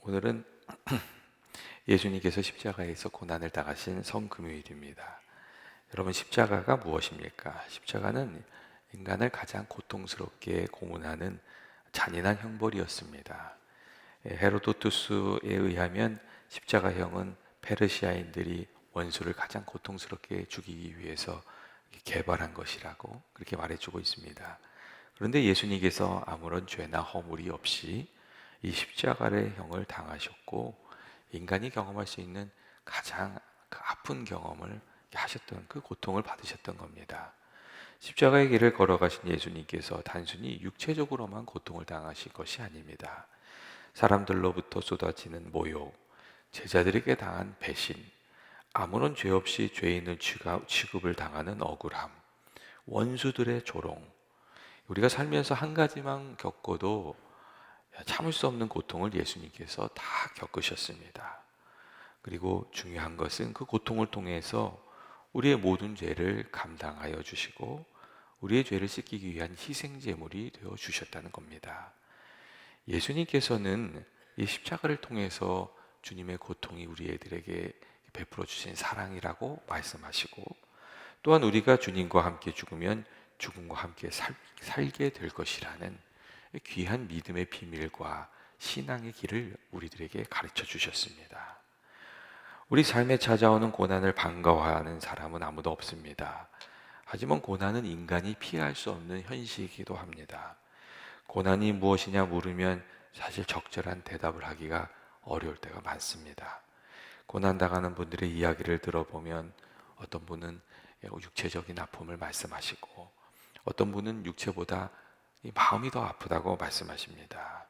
오늘은 예수님께서 십자가에서 고난을 당하신 성금요일입니다. 여러분, 십자가가 무엇입니까? 십자가는 인간을 가장 고통스럽게 고문하는 잔인한 형벌이었습니다. 헤로도투스에 의하면 십자가형은 페르시아인들이 원수를 가장 고통스럽게 죽이기 위해서 개발한 것이라고 그렇게 말해주고 있습니다. 그런데 예수님께서 아무런 죄나 허물이 없이 이 십자가의 형을 당하셨고, 인간이 경험할 수 있는 가장 그 아픈 경험을 하셨던, 그 고통을 받으셨던 겁니다. 십자가의 길을 걸어가신 예수님께서 단순히 육체적으로만 고통을 당하신 것이 아닙니다. 사람들로부터 쏟아지는 모욕, 제자들에게 당한 배신, 아무런 죄 없이 죄인을 취급을 당하는 억울함, 원수들의 조롱, 우리가 살면서 한 가지만 겪어도 참을 수 없는 고통을 예수님께서 다 겪으셨습니다. 그리고 중요한 것은 그 고통을 통해서 우리의 모든 죄를 감당하여 주시고 우리의 죄를 씻기기 위한 희생 제물이 되어 주셨다는 겁니다. 예수님께서는 이 십자가를 통해서 주님의 고통이 우리들에게 베풀어 주신 사랑이라고 말씀하시고, 또한 우리가 주님과 함께 죽으면 죽음과 함께 살게 될 것이라는 귀한 믿음의 비밀과 신앙의 길을 우리들에게 가르쳐 주셨습니다. 우리 삶에 찾아오는 고난을 반가워하는 사람은 아무도 없습니다. 하지만 고난은 인간이 피할 수 없는 현실이기도 합니다. 고난이 무엇이냐 물으면 사실 적절한 대답을 하기가 어려울 때가 많습니다. 고난당하는 분들의 이야기를 들어보면 어떤 분은 육체적인 아픔을 말씀하시고, 어떤 분은 육체보다 이 마음이 더 아프다고 말씀하십니다.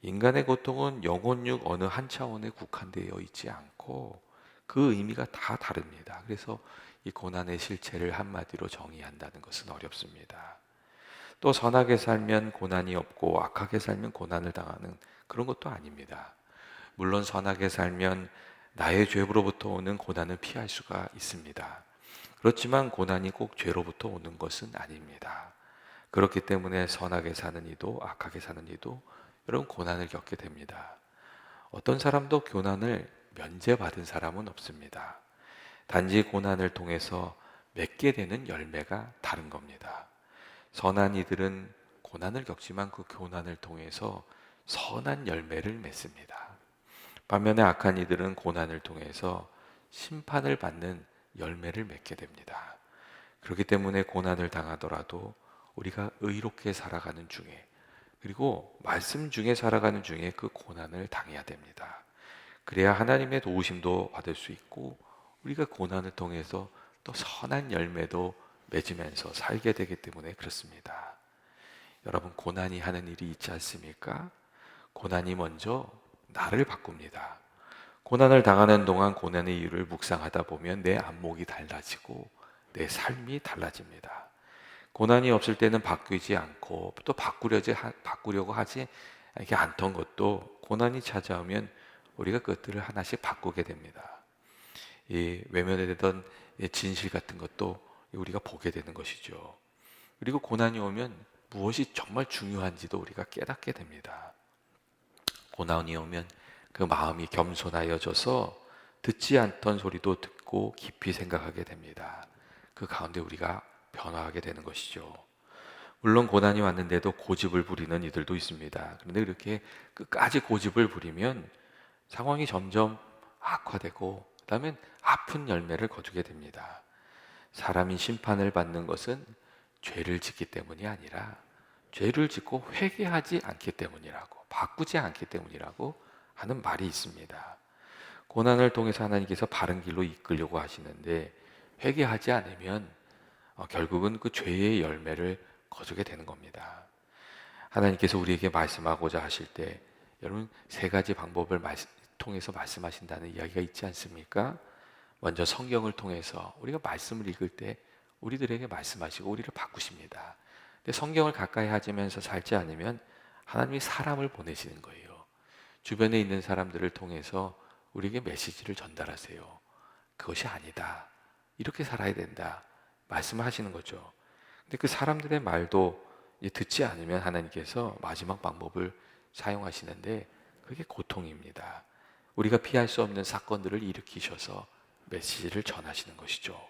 인간의 고통은 영혼육 어느 한 차원에 국한되어 있지 않고 그 의미가 다 다릅니다. 그래서 이 고난의 실체를 한마디로 정의한다는 것은 어렵습니다. 또 선하게 살면 고난이 없고 악하게 살면 고난을 당하는 그런 것도 아닙니다. 물론 선하게 살면 나의 죄로부터 오는 고난을 피할 수가 있습니다. 그렇지만 고난이 꼭 죄로부터 오는 것은 아닙니다. 그렇기 때문에 선하게 사는 이도 악하게 사는 이도 여러분 고난을 겪게 됩니다. 어떤 사람도 고난을 면제받은 사람은 없습니다. 단지 고난을 통해서 맺게 되는 열매가 다른 겁니다. 선한 이들은 고난을 겪지만 그 고난을 통해서 선한 열매를 맺습니다. 반면에 악한 이들은 고난을 통해서 심판을 받는 열매를 맺게 됩니다. 그렇기 때문에 고난을 당하더라도 우리가 의롭게 살아가는 중에, 그리고 말씀 중에 살아가는 중에 그 고난을 당해야 됩니다. 그래야 하나님의 도우심도 받을 수 있고 우리가 고난을 통해서 또 선한 열매도 맺으면서 살게 되기 때문에 그렇습니다. 여러분, 고난이 하는 일이 있지 않습니까? 고난이 먼저 나를 바꿉니다. 고난을 당하는 동안 고난의 이유를 묵상하다 보면 내 안목이 달라지고 내 삶이 달라집니다. 고난이 없을 때는 바뀌지 않고 또 바꾸려고 하지 않던 것도 고난이 찾아오면 우리가 그것들을 하나씩 바꾸게 됩니다. 이 외면되던 진실 같은 것도 우리가 보게 되는 것이죠. 그리고 고난이 오면 무엇이 정말 중요한지도 우리가 깨닫게 됩니다. 고난이 오면 그 마음이 겸손하여져서 듣지 않던 소리도 듣고 깊이 생각하게 됩니다. 그 가운데 우리가 변화하게 되는 것이죠. 물론 고난이 왔는데도 고집을 부리는 이들도 있습니다. 그런데 이렇게 끝까지 고집을 부리면 상황이 점점 악화되고 그다음에 아픈 열매를 거두게 됩니다. 사람이 심판을 받는 것은 죄를 짓기 때문이 아니라 죄를 짓고 회개하지 않기 때문이라고, 바꾸지 않기 때문이라고 하는 말이 있습니다. 고난을 통해서 하나님께서 바른 길로 이끌려고 하시는데 회개하지 않으면 결국은 그 죄의 열매를 거두게 되는 겁니다. 하나님께서 우리에게 말씀하고자 하실 때 여러분 세 가지 방법을 통해서 말씀하신다는 이야기가 있지 않습니까? 먼저 성경을 통해서 우리가 말씀을 읽을 때 우리들에게 말씀하시고 우리를 바꾸십니다. 근데 성경을 가까이 하면서 살지 않으면 하나님이 사람을 보내시는 거예요. 주변에 있는 사람들을 통해서 우리에게 메시지를 전달하세요. 그것이 아니다. 이렇게 살아야 된다. 말씀하시는 거죠. 근데 그 사람들의 말도 듣지 않으면 하나님께서 마지막 방법을 사용하시는데 그게 고통입니다. 우리가 피할 수 없는 사건들을 일으키셔서 메시지를 전하시는 것이죠.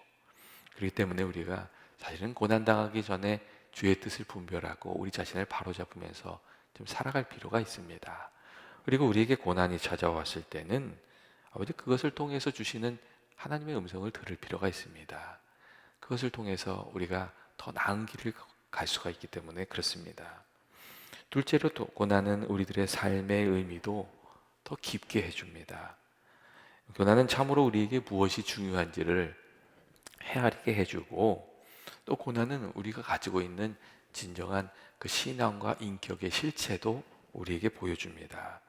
그렇기 때문에 우리가 사실은 고난당하기 전에 주의 뜻을 분별하고 우리 자신을 바로잡으면서 좀 살아갈 필요가 있습니다. 그리고 우리에게 고난이 찾아왔을 때는 아버지 그것을 통해서 주시는 하나님의 음성을 들을 필요가 있습니다. 그것을 통해서 우리가 더 나은 길을 갈 수가 있기 때문에 그렇습니다. 둘째로 또 고난은 우리들의 삶의 의미도 더 깊게 해줍니다. 고난은 참으로 우리에게 무엇이 중요한지를 헤아리게 해주고, 또 고난은 우리가 가지고 있는 진정한 그 신앙과 인격의 실체도 우리에게 보여줍니다.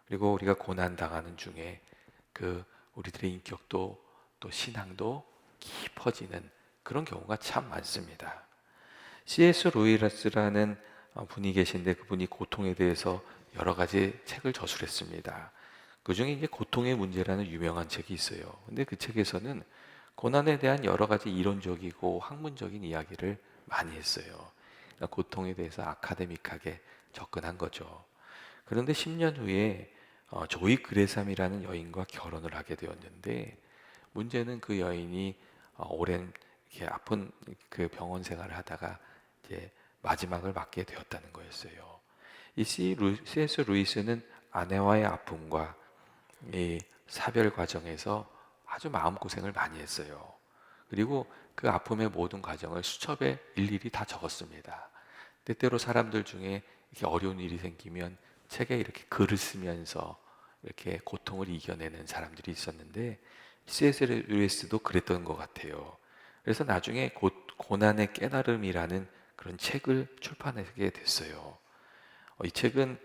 그리고 우리가 고난 당하는 중에 그 우리들의 인격도 또 신앙도 깊어지는 그런 경우가 참 많습니다. C.S. 루이스라는 분이 계신데 그분이 고통에 대해서 여러 가지 책을 저술했습니다. 그 중에 이제 고통의 문제라는 유명한 책이 있어요. 근데 그 책에서는 고난에 대한 여러 가지 이론적이고 학문적인 이야기를 많이 했어요. 그러니까 고통에 대해서 아카데믹하게 접근한 거죠. 그런데 10년 후에 조이 그레삼이라는 여인과 결혼을 하게 되었는데, 문제는 그 여인이 오랜 이렇게 아픈 그 병원 생활을 하다가 이제 마지막을 맞게 되었다는 거였어요. 이 C.S. 루이스는 아내와의 아픔과 이 사별 과정에서 아주 마음고생을 많이 했어요. 그리고 그 아픔의 모든 과정을 수첩에 일일이 다 적었습니다. 때때로 사람들 중에 이렇게 어려운 일이 생기면 책에 이렇게 글을 쓰면서 이렇게 고통을 이겨내는 사람들이 있었는데 C.S. 루이스도 그랬던 것 같아요. 그래서 나중에 고난의 깨달음이라는 그런 책을 출판하게 됐어요. 이 책은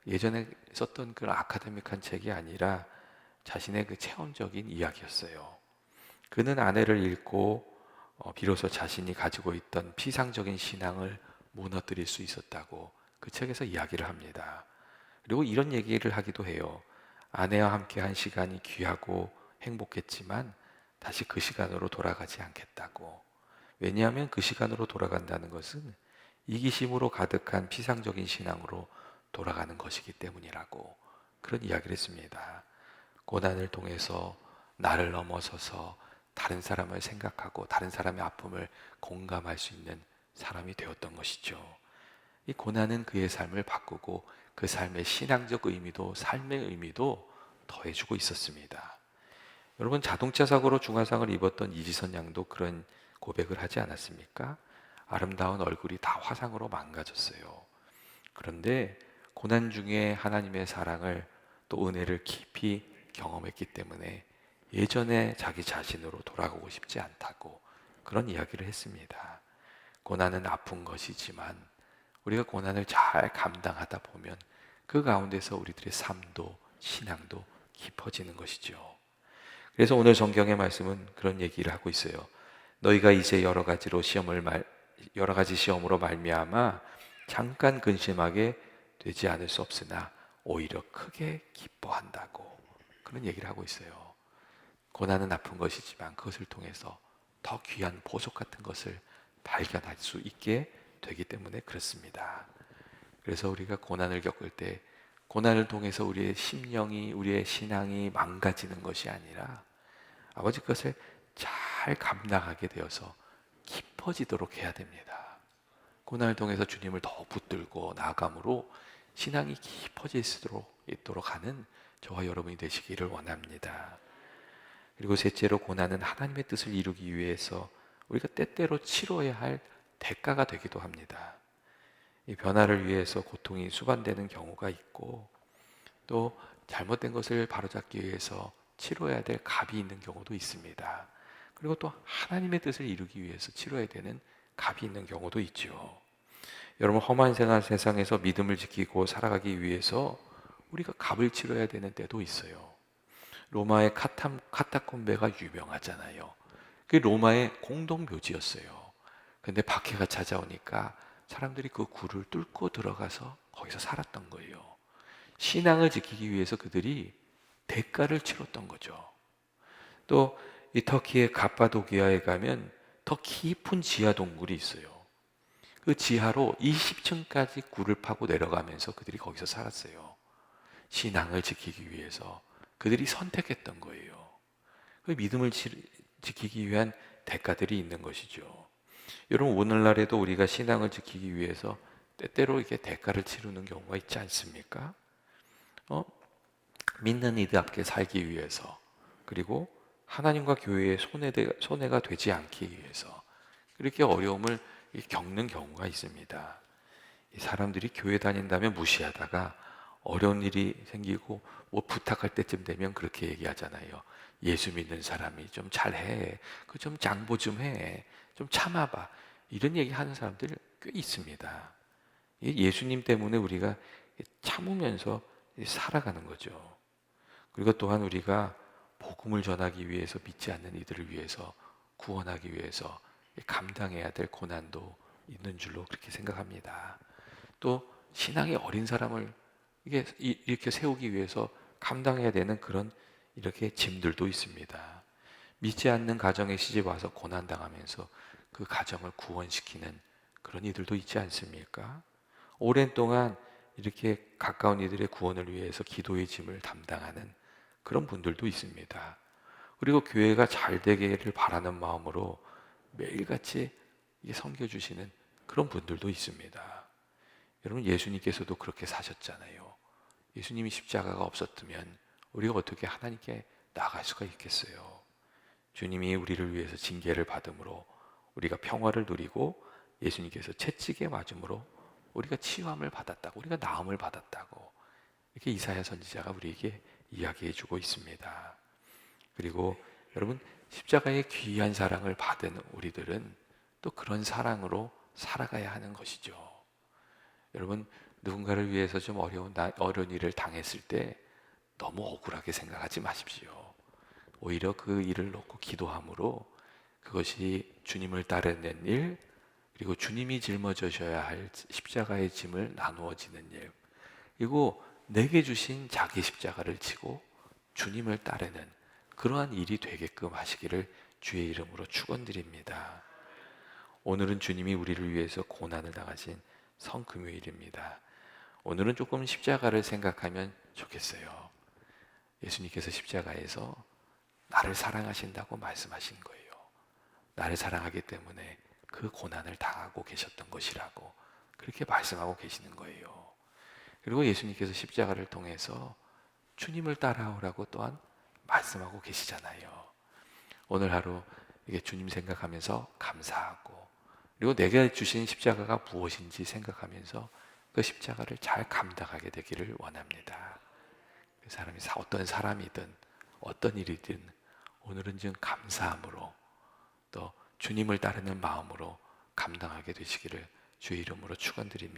예전에 썼던 그런 아카데믹한 책이 아니라 자신의 그 체험적인 이야기였어요. 그는 아내를 잃고 비로소 자신이 가지고 있던 피상적인 신앙을 무너뜨릴 수 있었다고 그 책에서 이야기를 합니다. 그리고 이런 얘기를 하기도 해요. 아내와 함께 한 시간이 귀하고 행복했지만 다시 그 시간으로 돌아가지 않겠다고. 왜냐하면 그 시간으로 돌아간다는 것은 이기심으로 가득한 피상적인 신앙으로 돌아가는 것이기 때문이라고 그런 이야기를 했습니다. 고난을 통해서 나를 넘어서서 다른 사람을 생각하고 다른 사람의 아픔을 공감할 수 있는 사람이 되었던 것이죠. 이 고난은 그의 삶을 바꾸고 그 삶의 신앙적 의미도 삶의 의미도 더해주고 있었습니다. 여러분, 자동차 사고로 중환상을 입었던 이지선 양도 그런 고백을 하지 않았습니까? 아름다운 얼굴이 다 화상으로 망가졌어요. 그런데 고난 중에 하나님의 사랑을 또 은혜를 깊이 경험했기 때문에 예전에 자기 자신으로 돌아가고 싶지 않다고 그런 이야기를 했습니다. 고난은 아픈 것이지만 우리가 고난을 잘 감당하다 보면 그 가운데서 우리들의 삶도 신앙도 깊어지는 것이죠. 그래서 오늘 성경의 말씀은 그런 얘기를 하고 있어요. 너희가 이제 여러 가지 시험으로 말미암아 잠깐 근심하게 되지 않을 수 없으나 오히려 크게 기뻐한다고 그런 얘기를 하고 있어요. 고난은 아픈 것이지만 그것을 통해서 더 귀한 보석 같은 것을 발견할 수 있게 되기 때문에 그렇습니다. 그래서 우리가 고난을 겪을 때 고난을 통해서 우리의 심령이 우리의 신앙이 망가지는 것이 아니라 아버지 그것을 잘 감당하게 되어서 깊어지도록 해야 됩니다. 고난을 통해서 주님을 더 붙들고 나아감으로 신앙이 깊어질 수 있도록 하는 저와 여러분이 되시기를 원합니다. 그리고 셋째로 고난은 하나님의 뜻을 이루기 위해서 우리가 때때로 치러야 할 대가가 되기도 합니다. 이 변화를 위해서 고통이 수반되는 경우가 있고 또 잘못된 것을 바로잡기 위해서 치러야 될 값이 있는 경우도 있습니다. 그리고 또 하나님의 뜻을 이루기 위해서 치러야 되는 값이 있는 경우도 있죠. 여러분, 험한 세상에서 믿음을 지키고 살아가기 위해서 우리가 값을 치러야 되는 때도 있어요. 로마의 카타콤베가 유명하잖아요. 그게 로마의 공동묘지였어요. 근데 박해가 찾아오니까 사람들이 그 굴을 뚫고 들어가서 거기서 살았던 거예요. 신앙을 지키기 위해서 그들이 대가를 치렀던 거죠. 또 이 터키의 갑바도기아에 가면 더 깊은 지하 동굴이 있어요. 그 지하로 20층까지 굴을 파고 내려가면서 그들이 거기서 살았어요. 신앙을 지키기 위해서 그들이 선택했던 거예요. 그 믿음을 지키기 위한 대가들이 있는 것이죠. 여러분, 오늘날에도 우리가 신앙을 지키기 위해서 때때로 이게 대가를 치르는 경우가 있지 않습니까? 믿는 이들답게 살기 위해서, 그리고 하나님과 교회의 손해가 되지 않기 위해서 그렇게 어려움을 겪는 경우가 있습니다. 이 사람들이 교회 다닌다면 무시하다가 어려운 일이 생기고 뭐 부탁할 때쯤 되면 그렇게 얘기하잖아요. 예수 믿는 사람이 좀 잘해, 그 좀 장보 좀 해, 좀 참아봐, 이런 얘기 하는 사람들 꽤 있습니다. 예수님 때문에 우리가 참으면서 살아가는 거죠. 그리고 또한 우리가 복음을 전하기 위해서, 믿지 않는 이들을 위해서, 구원하기 위해서 감당해야 될 고난도 있는 줄로 그렇게 생각합니다. 또 신앙이 어린 사람을 이렇게 세우기 위해서 감당해야 되는 그런 이렇게 짐들도 있습니다. 믿지 않는 가정에 시집 와서 고난 당하면서 그 가정을 구원시키는 그런 이들도 있지 않습니까? 오랜 동안 이렇게 가까운 이들의 구원을 위해서 기도의 짐을 담당하는 그런 분들도 있습니다. 그리고 교회가 잘 되기를 바라는 마음으로 매일같이 섬겨주시는 그런 분들도 있습니다. 여러분, 예수님께서도 그렇게 사셨잖아요. 예수님이 십자가가 없었다면 우리가 어떻게 하나님께 나아갈 수가 있겠어요? 주님이 우리를 위해서 징계를 받음으로 우리가 평화를 누리고, 예수님께서 채찍에 맞음으로 우리가 치유함을 받았다고, 우리가 나음을 받았다고, 이렇게 이사야 선지자가 우리에게 이야기해 주고 있습니다. 그리고 여러분, 십자가의 귀한 사랑을 받은 우리들은 또 그런 사랑으로 살아가야 하는 것이죠. 여러분, 누군가를 위해서 좀 어려운 일을 당했을 때 너무 억울하게 생각하지 마십시오. 오히려 그 일을 놓고 기도함으로 그것이 주님을 따르는 일, 그리고 주님이 짊어져셔야 할 십자가의 짐을 나누어지는 일, 그리고 내게 주신 자기 십자가를 지고 주님을 따르는 그러한 일이 되게끔 하시기를 주의 이름으로 축원드립니다. 오늘은 주님이 우리를 위해서 고난을 당하신 성금요일입니다. 오늘은 조금 십자가를 생각하면 좋겠어요. 예수님께서 십자가에서 나를 사랑하신다고 말씀하신 거예요. 나를 사랑하기 때문에 그 고난을 당하고 계셨던 것이라고 그렇게 말씀하고 계시는 거예요. 그리고 예수님께서 십자가를 통해서 주님을 따라오라고 또한 말씀하고 계시잖아요. 오늘 하루 이게 주님 생각하면서 감사하고, 그리고 내가 주신 십자가가 무엇인지 생각하면서 그 십자가를 잘 감당하게 되기를 원합니다. 그 사람이 어떤 사람이든 어떤 일이든 오늘은 좀 감사함으로, 또 주님을 따르는 마음으로 감당하게 되시기를 주의 이름으로 축원드립니다.